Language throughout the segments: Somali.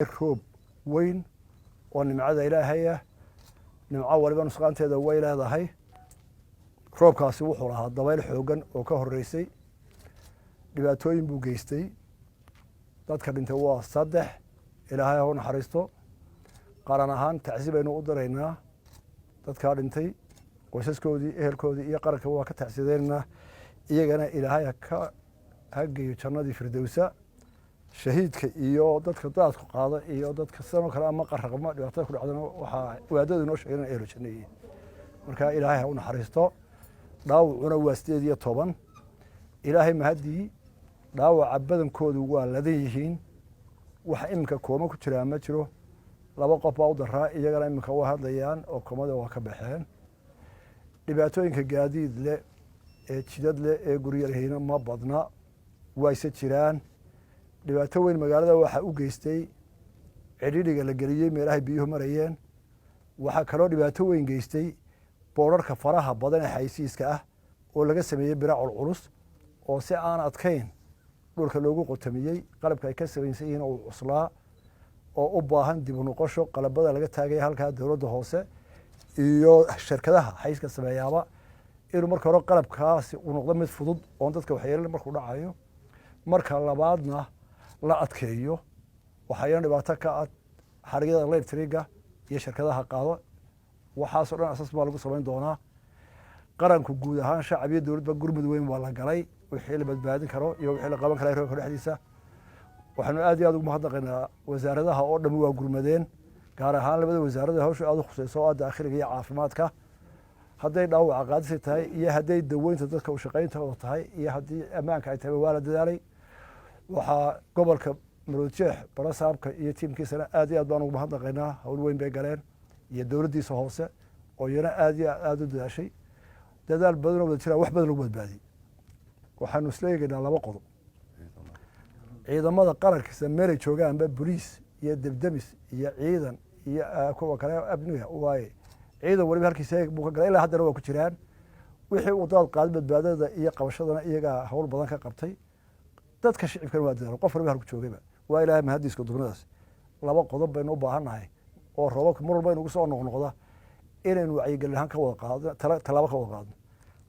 roob weyn oo nimcada ilaahay ah nimco waliba nusqaanteeda way leedahay roobkaasi wuxuu lahaa dabayl xoogan oo ka horeysay dhibaatooyin buu geystay dadka dhintay waa 3 ilaahay ha u naxariisto qaran ahaan tacsiib aynu u daraynaa dadka dhintay qoysaskoodii ehelkoodii iyo qaranka waa ka tacsiideynaa iyagana ilaahay ka hageeyo jannadii firdawsa shahiidka iyo dadka daadku qaada iyo dadka sanoo kale ama qaraqma dhibaatada ku dhacdana waxa waadadu noo sheegeen ay rajayeen marka ilaahay ha u naxariisto dhaawacuna waa 18 ilaahay mahadii dhaawaca badankoodu waa ladan yihiin waxa imika kooma ku jira ma jiro laba qof baa u daraa iyagana imika waa hadlayaan oo koomada waa ka baxeen dhibaatooyinka gaadiid leh ee jidad leh ee guriyarhayna ma badna wayse jiraan dhibaato weyn magaalada waxa u geystay cidhiidhiga la geliyay meelaha biyuhu marayeen waxa kaloo dhibaato weyn geystay boorarka faraha badan ee xaysiiska ah oo laga sameeyay biraac culus oo si aan adkayn dhulka loogu qotamiyay qalabka ay ka sameeyeen yihiin oo cuslaa oo u baahan dib u noqosho qalabada laga taagay halka dawladda hoose iyo shirkadaha xayska sameeyaba inuu marka hore qalabkaasi uu noqdo mid fudud oo dadka waxyeelada markuu dhacayo marka labaadna la adkeeyo waxayna dhibaato ka ah xariiqada electriga iyo shirkadaha qaado waxaas oo dhan asaas baa lagu sameyn doonaa qaranku guud ahaan shacabiyada dawladda gurmud weyn waa la galay wixii la badbaadin karo iyo wixii la qaban karo roobka dhexdiisa waxaanu aad iyo aad ugu mahadnaqaynaa wasaaradaha oo dhan waa gurmadeen gaar ahaan labada wasaarada hawsha aad u khusayso oo dakhliga iyo caafimaadka hadday dhaawac qaadisi tahay iyo hadday daweynta dadka u shaqeyntooda tahay iyo haddii ammaanka ay tahay waa la dadaalay waxaa gobolka Maroodijeex barasaabka iyo tiimkiisana aad iyo aad baan ugu mahadnaqaynaa hawl weyn bay galeen iyo dawladdiisa hoose oo iyana aad iyo aad u dadaashay dadaal badan oo jira wax badan lagu badbaadiyay waxaanu isleeyahay laba qodob ciidamada qaranka meel ay joogaanba booliis iyo debdemis iyo ciidan iyo kuwa kale abniga waaye ciidan waliba halkiisa buu ka galay ilaa haddana waa ku jiraan wixii uu dad qaad badbaadada iyo qabashadana iyaga hawl badan ka qabtay dadka shicibkan waa dadaal qof waliba halku joogayba waa ilaahay mahadiiska dugnadaas laba qodob baynu u baahanahay oo roobka mar walba inuu soo noqnoqda inaynu wacyigelin ahaan ka wada qaadno talaabo ka wada qaadno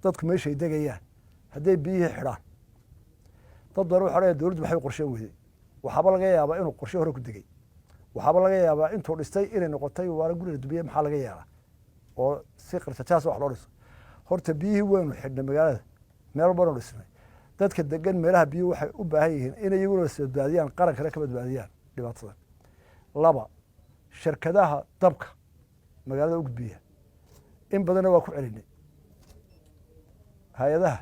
dadku meeshay degayaan hadday biyihii xidhaan dad badan waxa ay dawladdu waxay qorsheen weyday waxaaba laga yaabaa inuu qorshe hore ku degay waxaaba laga yaabaa intuu dhistay inay noqotay waara guriga dubiye maxaa laga yaabaa oo si qarsajaas wax loo dhiso horta biyihii weynu xidhnay magaalada meel badan dhisnay dadka degan meelaha biyuhu waxay u baahan yihiin inay iyaguna badbaadiyaan qaran kale ka badbaadiyaan dhibaatada laba shirkadaha dabka magaalada u gudbiya in badanna waa ku celinay hay'adaha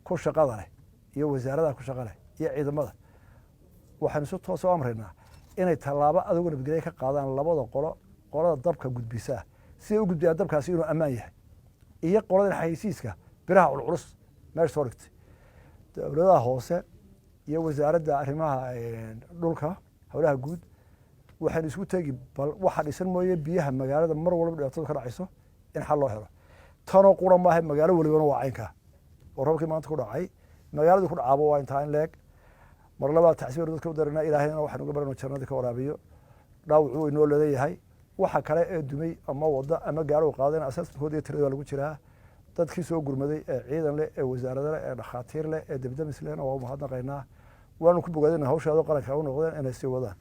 ku shaqada leh iyo wasaaradaha ku shaqada leh iyo ciidamada waxaan si toos u amraynaa inay tallaabo adiguna nabadgelyo ka qaadaan labada qolada dabka gudbisa si ay u gudbiyaan dabkaasi inuu ammaan yahay iyo qolada xaysiiska biraha culculus meesha soo dhigtay dawladaha hoose iyo wasaaradda arrimaha dhulka hawlaha guud waxaan isku tagi bal waxa dhisan mooyee biyaha magaalada mar walba dhibaatada ka dhacayso in xal loo helo tanoo qura maahay magaalo walibana waa caynka oo roobkii maanta ku dhacay magaaladu ku dhacaabo waa intaa in leeg mar labaad tacsiir dadka u daranaa ilaahayna waxaan uga baranaa jannada ka waraabiyo dhaawacu inoo leeyahay waxa kale ee dumay ama wada ama gaaro qaadeen asaaskooda iyo tirada lagu jiraa dadkii soo gurmaday ee ciidan leh ee wasaarada leh ee dhakhaatiir leh ee debdemis leh waa mahadnaqaynaa waanu ku bogaadinaa hawshaada qaranka u noqdeen inay sii wadaan